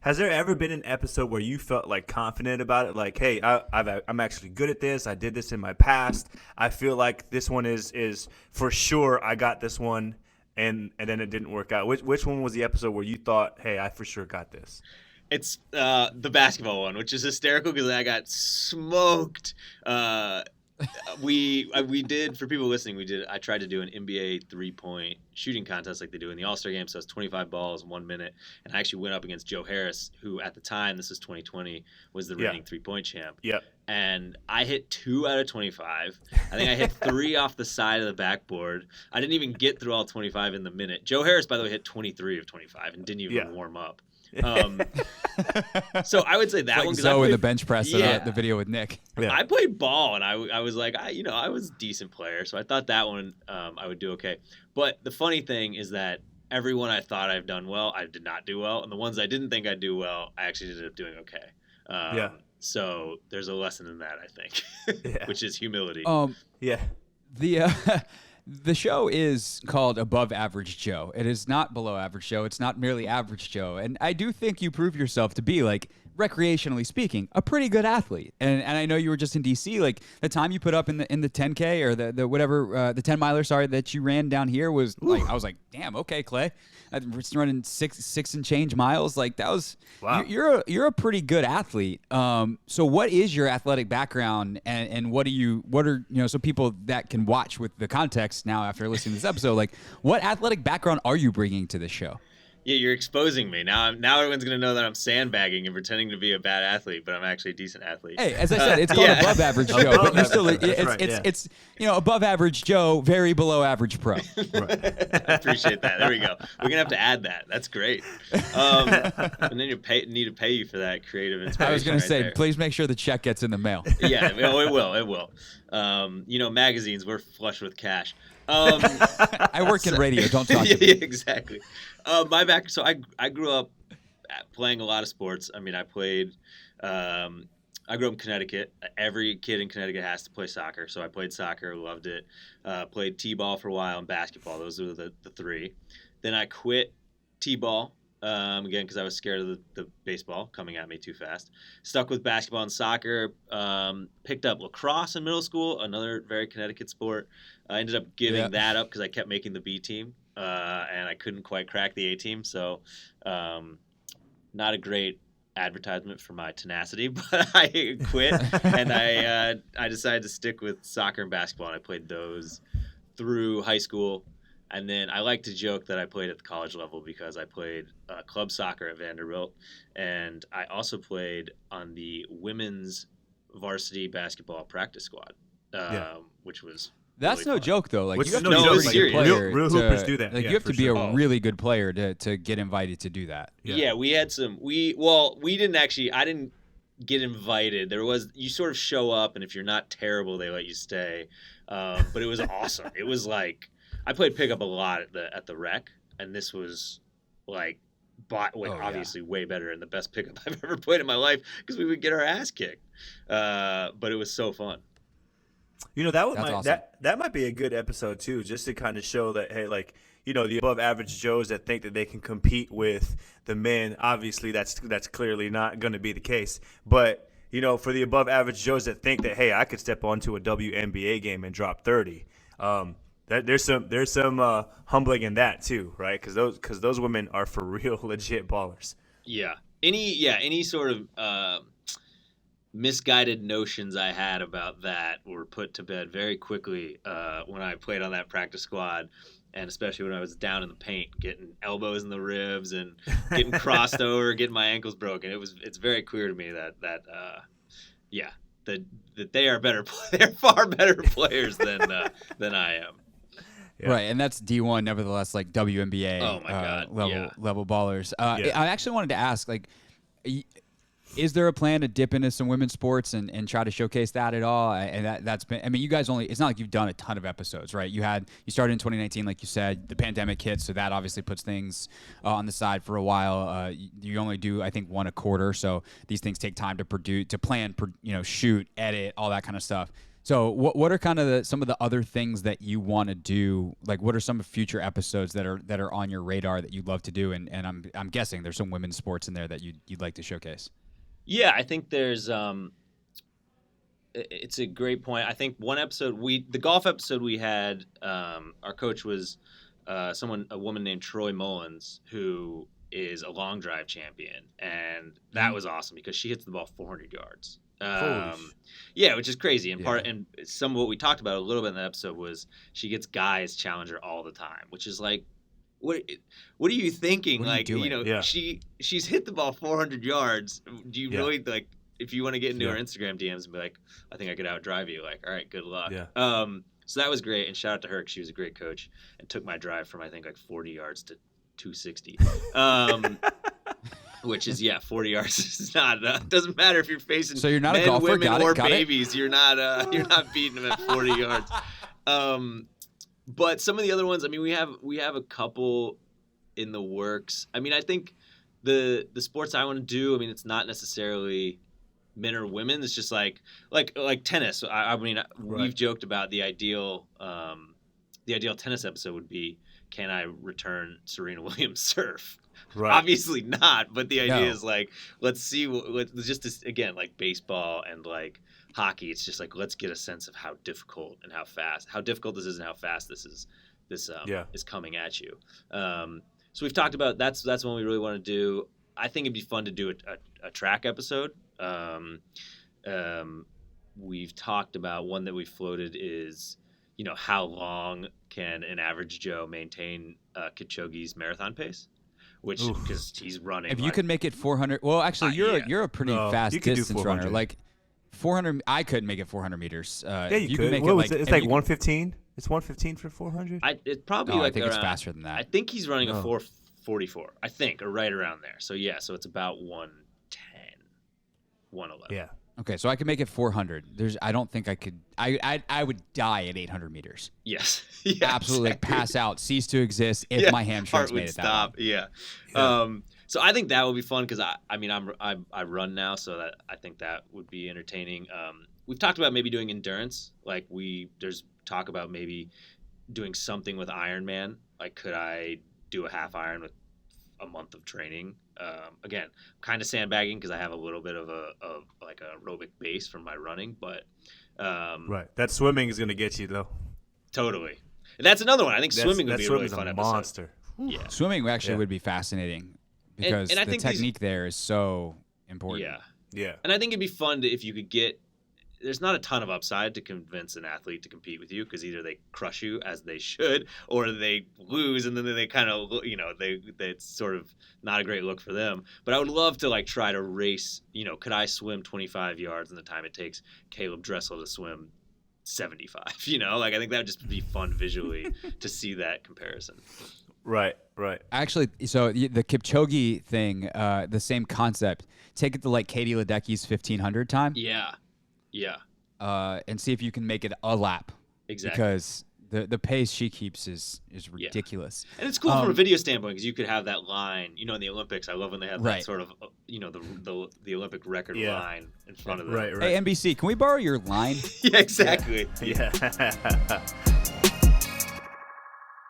Has there ever been an episode where you felt like confident about it? Like, hey, I'm actually good at this. I did this in my past. I feel like this one is for sure. I got this one, and then it didn't work out. Which one was the episode where you thought, hey, I for sure got this? It's the basketball one, which is hysterical because I got smoked. We did, for people listening, I tried to do an NBA 3-point shooting contest like they do in the All-Star game. So it's 25 balls, 1 minute. And I actually went up against Joe Harris, who at the time, this is 2020, was the reigning 3-point champ. Yep. And I hit 2 out of 25. I think I hit 3 off the side of the backboard. I didn't even get through all 25 in the minute. Joe Harris, by the way, hit 23 of 25 and didn't even warm up. So I would say that like one. Zoe in the bench press, the video with Nick. Yeah. I played ball, and I was like, I was a decent player, so I thought that one I would do okay. But the funny thing is that everyone I thought I've done well, I did not do well, and the ones I didn't think I'd do well, I actually ended up doing okay. So there's a lesson in that, I think, which is humility. The show is called Above Average Joe. It is not Below Average Joe. It's not merely Average Joe. And I do think you prove yourself to be, like, recreationally speaking, a pretty good athlete. And I know you were just in DC. Like, the time you put up in the 10K or the whatever the 10 miler, that you ran down here was like, I was like, damn, okay, Clay. I'm just running six and change miles. Like, that was wow. You're a pretty good athlete. So what is your athletic background, and what are so people that can watch with the context now after listening to this episode, like, what athletic background are you bringing to this show? Yeah, you're exposing me. Now everyone's going to know that I'm sandbagging and pretending to be a bad athlete, but I'm actually a decent athlete. Hey, as I said, it's called Above Average Joe, but you're still it's above average Joe, very below average pro. Right. I appreciate that. There we go. We're going to have to add that. That's great. And then need to pay you for that creative inspiration. I was going to say, there. Please make sure the check gets in the mail. Yeah, it will. Magazines, we're flush with cash. I work in radio. Don't talk to me. Yeah, exactly. So I grew up playing a lot of sports. I mean, I grew up in Connecticut. Every kid in Connecticut has to play soccer. So I played soccer, loved it. Played t-ball for a while and basketball. Those were the three. Then I quit t-ball. Again, because I was scared of the baseball coming at me too fast. Stuck with basketball and soccer. Picked up lacrosse in middle school, another very Connecticut sport. I ended up giving that up because I kept making the B team, and I couldn't quite crack the A team. So not a great advertisement for my tenacity, but I quit, and I decided to stick with soccer and basketball, and I played those through high school. And then I like to joke that I played at the college level because I played club soccer at Vanderbilt, and I also played on the women's varsity basketball practice squad, which was that's really no fun. joke though. Like, you have to no, be a serious. good player. Real hoopers do that. Like, you have to be a really good player to get invited to do that. Yeah, we had some. We didn't actually. I didn't get invited. You sort of show up, and if you're not terrible, they let you stay. But it was awesome. It was like. I played pickup a lot at the rec, and this was obviously way better and the best pickup I've ever played in my life because we would get our ass kicked. But it was so fun. Awesome. That might be a good episode too, just to kind of show that, hey, like, the above average Joes that think that they can compete with the men. Obviously, that's clearly not going to be the case. But for the above average Joes that think that, hey, I could step onto a WNBA game and drop 30. There's some humbling in that too, right? Because those women are for real legit ballers. Yeah. Any sort of misguided notions I had about that were put to bed very quickly when I played on that practice squad, and especially when I was down in the paint, getting elbows in the ribs and getting crossed over, getting my ankles broken. It's very clear to me that they are better. They're far better players than I am. Yeah. Right, and that's D1, nevertheless, like WNBA level ballers. I actually wanted to ask, like, is there a plan to dip into some women's sports and try to showcase that at all? And that's been, I mean, you guys it's not like you've done a ton of episodes, right? You started in 2019, like you said, the pandemic hit, so that obviously puts things on the side for a while. You only do, I think, one a quarter, so these things take time to produce, to plan, shoot, edit, all that kind of stuff. So what are kind of some of the other things that you want to do? Like, what are some future episodes that are on your radar that you'd love to do? And I'm guessing there's some women's sports in there that you'd like to showcase. Yeah, I think there's it's a great point. I think one episode the golf episode we had, our coach was a woman named Troy Mullins, who is a long drive champion, and that was awesome because she hits the ball 400 yards. Yeah, which is crazy. And some of what we talked about a little bit in that episode was she gets guys challenge her all the time, which is like, what are you thinking? What are you doing? She's hit the ball 400 yards. Do you really like? If you want to get into her Instagram DMs and be like, I think I could outdrive you. Like, all right, good luck. Yeah. So that was great, and shout out to her because she was a great coach and took my drive from I think like 40 yards to 260. Which is 40 yards is not doesn't matter if you're facing so you're not men, a golfer, women, or babies. You're not beating them at 40 yards. But some of the other ones, I mean, we have a couple in the works. I mean, I think the sports I want to do, I mean, it's not necessarily men or women. It's just like tennis. I mean, we've joked about the ideal tennis episode would be, can I return Serena Williams' serve? Right. Obviously not, but the idea is like, let's see, again, like baseball and like hockey, it's just like, let's get a sense of how difficult this is and how fast this is coming at you. So we've talked about, that's one we really want to do. I think it'd be fun to do a track episode. We've talked about one that we floated is, how long can an average Joe maintain Kipchoge's marathon pace? Which, because he's running. If you could make it 400, well, actually, you're a pretty fast distance runner. Like 400, I couldn't make it 400 meters. You could. Make it's like 115. It's 115 for 400. It's probably I think it's faster than that. I think he's running a 444. I think, or right around there. So so it's about 110, 111. Yeah. Okay, so I could make it 400. I don't think I could. I would die at 800 meters. Yes. Absolutely, exactly. Pass out, cease to exist if my hamstrings made it stop. that long. So I think that would be fun because I run now, so that I think that would be entertaining. We've talked about maybe doing endurance. Like there's talk about maybe doing something with Ironman. Like, could I do a half Iron with a month of training? Again, kind of sandbagging because I have a little bit of a aerobic base from my running, but right, that swimming is going to get you though. Totally, and that's another one. I think swimming would be a really fun episode. Monster. Yeah, swimming actually would be fascinating because and I the think technique there is so important. Yeah, and I think it'd be fun if you could get. There's not a ton of upside to convince an athlete to compete with you because either they crush you as they should or they lose and then they kind of, it's sort of not a great look for them. But I would love to try to race, could I swim 25 yards in the time it takes Caleb Dressell to swim 75? I think that would just be fun visually to see that comparison. Right. Actually, so the Kipchoge thing, the same concept. Take it to Katie Ledecky's 1500 time. Yeah. And see if you can make it a lap. Exactly. Because the pace she keeps is ridiculous. And it's cool from a video standpoint because you could have that line. In the Olympics, I love when they have that sort of, the Olympic record line in front of them. Right. Hey, NBC, can we borrow your line? Yeah, exactly. Yeah.